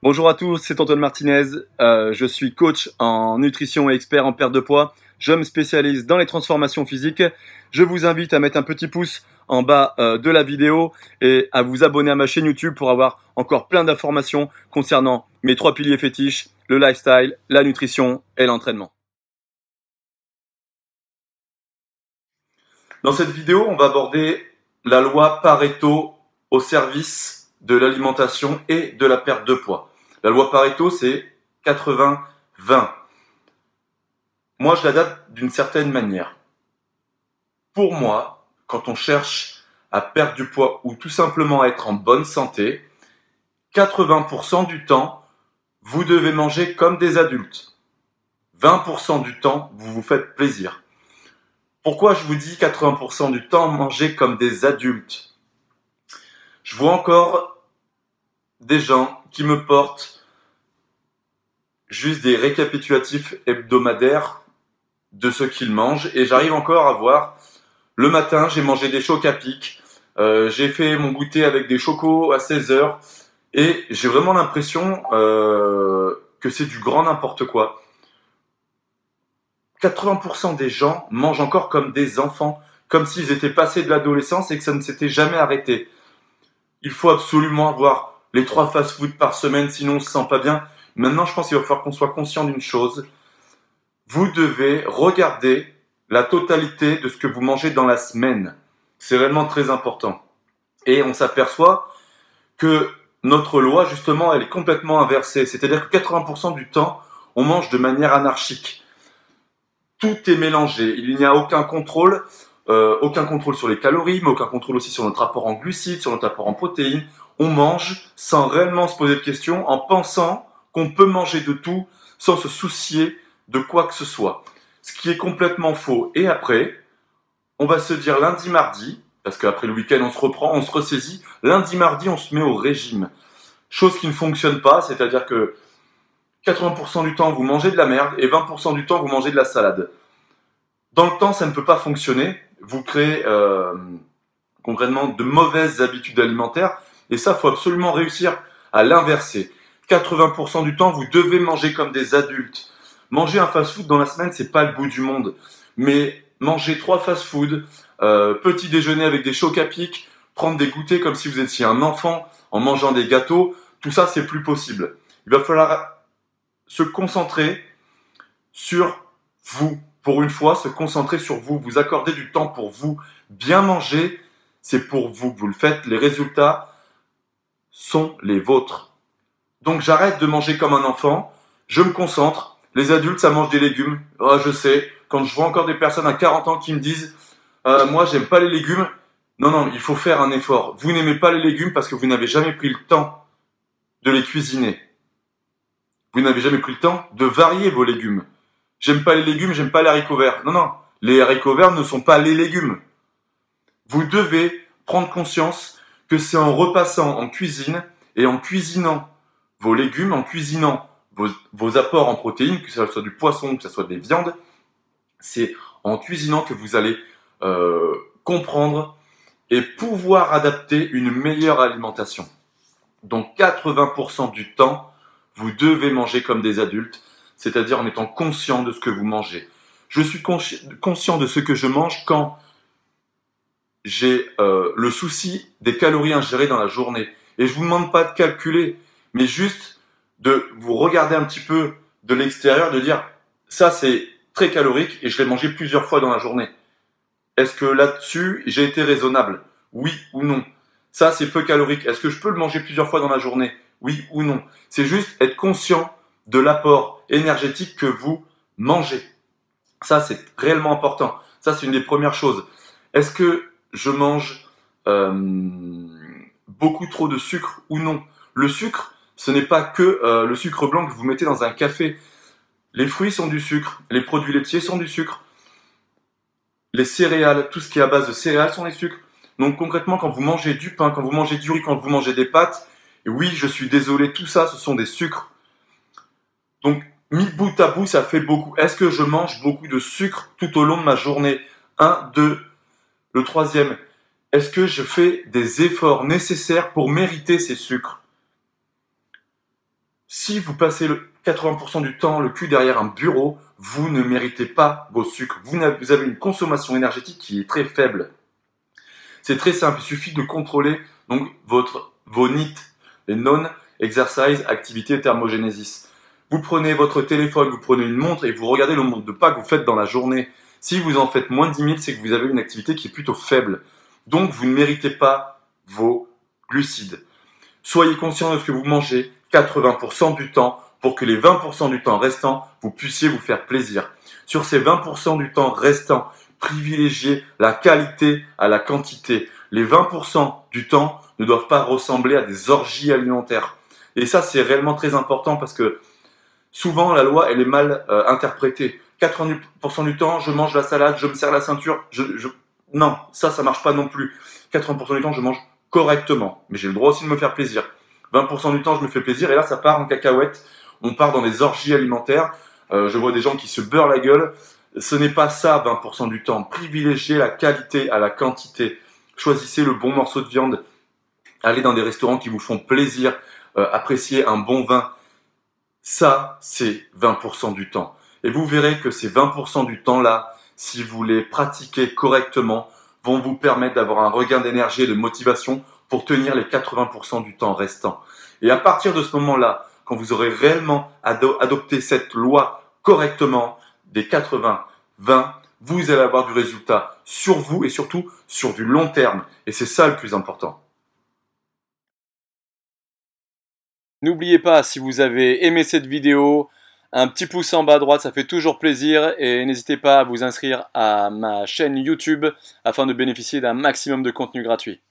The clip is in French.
Bonjour à tous, c'est Antoine Martinez. Je suis coach en nutrition et expert en perte de poids. Je me spécialise dans les transformations physiques. Je vous invite à mettre un petit pouce en bas de la vidéo et à vous abonner à ma chaîne YouTube pour avoir encore plein d'informations concernant mes 3 piliers fétiches, le lifestyle, la nutrition et l'entraînement. Dans cette vidéo, on va aborder la loi Pareto au service de l'alimentation et de la perte de poids. La loi Pareto, c'est 80-20. Moi, je l'adapte d'une certaine manière. Pour moi, quand on cherche à perdre du poids ou tout simplement à être en bonne santé, 80% du temps, vous devez manger comme des adultes. 20% du temps, vous vous faites plaisir. Pourquoi je vous dis 80% du temps, manger comme des adultes? Je vois encore des gens qui me portent juste des récapitulatifs hebdomadaires de ce qu'ils mangent et j'arrive encore à voir le matin j'ai mangé des chocs à pic, j'ai fait mon goûter avec des chocos à 16 heures et j'ai vraiment l'impression que c'est du grand n'importe quoi. 80% des gens mangent encore comme des enfants, comme s'ils étaient passés de l'adolescence et que ça ne s'était jamais arrêté. Il faut absolument avoir les 3 fast-food par semaine, sinon on se sent pas bien. Maintenant, je pense qu'il va falloir qu'on soit conscient d'une chose. Vous devez regarder la totalité de ce que vous mangez dans la semaine. C'est réellement très important. Et on s'aperçoit que notre loi, justement, elle est complètement inversée. C'est-à-dire que 80% du temps, on mange de manière anarchique. Tout est mélangé. Il n'y a aucun contrôle sur les calories, mais aucun contrôle aussi sur notre apport en glucides, sur notre apport en protéines. On mange sans réellement se poser de questions, en pensant qu'on peut manger de tout sans se soucier de quoi que ce soit. Ce qui est complètement faux. Et après, on va se dire lundi, mardi, parce qu'après le week-end, on se reprend, on se ressaisit. Lundi, mardi, on se met au régime. Chose qui ne fonctionne pas, c'est-à-dire que 80% du temps, vous mangez de la merde et 20% du temps, vous mangez de la salade. Dans le temps, ça ne peut pas fonctionner. Vous créez concrètement de mauvaises habitudes alimentaires et ça, il faut absolument réussir à l'inverser. 80% du temps, vous devez manger comme des adultes. Manger un fast-food dans la semaine, c'est pas le bout du monde. Mais manger 3 fast-food, petit déjeuner avec des chocs à pic, prendre des goûters comme si vous étiez un enfant en mangeant des gâteaux, tout ça, c'est plus possible. Il va falloir se concentrer sur vous. Pour une fois, se concentrer sur vous. Vous accorder du temps pour vous. Bien manger, c'est pour vous que vous le faites. Les résultats sont les vôtres. Donc j'arrête de manger comme un enfant. Je me concentre. Les adultes, ça mange des légumes. Oh, je sais. Quand je vois encore des personnes à 40 ans qui me disent moi, j'aime pas les légumes. Non, non, il faut faire un effort. Vous n'aimez pas les légumes parce que vous n'avez jamais pris le temps de les cuisiner. Vous n'avez jamais pris le temps de varier vos légumes. J'aime pas les légumes, j'aime pas les haricots verts. Non, non, les haricots verts ne sont pas les légumes. Vous devez prendre conscience que c'est en repassant en cuisine et en cuisinant vos légumes, en cuisinant vos apports en protéines, que ce soit du poisson, que ce soit des viandes, c'est en cuisinant que vous allez comprendre et pouvoir adapter une meilleure alimentation. Donc 80% du temps, vous devez manger comme des adultes, c'est-à-dire en étant conscient de ce que vous mangez. Je suis conscient de ce que je mange quand j'ai le souci des calories ingérées dans la journée. Et je ne vous demande pas de calculer, mais juste de vous regarder un petit peu de l'extérieur, de dire ça c'est très calorique et je l'ai mangé plusieurs fois dans la journée. Est-ce que là-dessus j'ai été raisonnable? Oui ou non? Ça c'est peu calorique. Est-ce que je peux le manger plusieurs fois dans la journée? Oui ou non? C'est juste être conscient de l'apport énergétique que vous mangez. Ça, c'est réellement important. Ça, c'est une des premières choses. Est-ce que je mange beaucoup trop de sucre ou non? Le sucre, ce n'est pas que le sucre blanc que vous mettez dans un café. Les fruits sont du sucre, les produits laitiers sont du sucre, les céréales, tout ce qui est à base de céréales sont des sucres. Donc concrètement, quand vous mangez du pain, quand vous mangez du riz, quand vous mangez des pâtes, et oui, je suis désolé, tout ça, ce sont des sucres. Donc, mis bout à bout, ça fait beaucoup. Est-ce que je mange beaucoup de sucre tout au long de ma journée? Un, deux. Le troisième, est-ce que je fais des efforts nécessaires pour mériter ces sucres? Si vous passez le 80% du temps le cul derrière un bureau, vous ne méritez pas vos sucres. Vous avez une consommation énergétique qui est très faible. C'est très simple, il suffit de contrôler donc vos NEAT, les Non-Exercise Activity Thermogenesis. Vous prenez votre téléphone, vous prenez une montre et vous regardez le nombre de pas que vous faites dans la journée. Si vous en faites moins de 10 000, c'est que vous avez une activité qui est plutôt faible. Donc vous ne méritez pas vos glucides. Soyez conscient de ce que vous mangez 80% du temps pour que les 20% du temps restant, vous puissiez vous faire plaisir. Sur ces 20% du temps restants, privilégiez la qualité à la quantité. Les 20% du temps ne doivent pas ressembler à des orgies alimentaires. Et ça, c'est réellement très important parce que souvent, la loi, elle est mal interprétée. 80% du temps, je mange la salade, je me serre la ceinture. Non, ça marche pas non plus. 80% du temps, je mange correctement. Mais j'ai le droit aussi de me faire plaisir. 20% du temps, je me fais plaisir. Et là, ça part en cacahuète. On part dans des orgies alimentaires. Je vois des gens qui se beurrent la gueule. Ce n'est pas ça, 20% du temps. Privilégiez la qualité à la quantité. Choisissez le bon morceau de viande. Allez dans des restaurants qui vous font plaisir. Appréciez un bon vin. Ça, c'est 20% du temps. Et vous verrez que ces 20% du temps-là, si vous les pratiquez correctement, vont vous permettre d'avoir un regain d'énergie et de motivation pour tenir les 80% du temps restant. Et à partir de ce moment-là, quand vous aurez réellement adopté cette loi correctement des 80-20, vous allez avoir du résultat sur vous et surtout sur du long terme. Et c'est ça le plus important. N'oubliez pas, si vous avez aimé cette vidéo, un petit pouce en bas à droite, ça fait toujours plaisir. Et n'hésitez pas à vous inscrire à ma chaîne YouTube afin de bénéficier d'un maximum de contenu gratuit.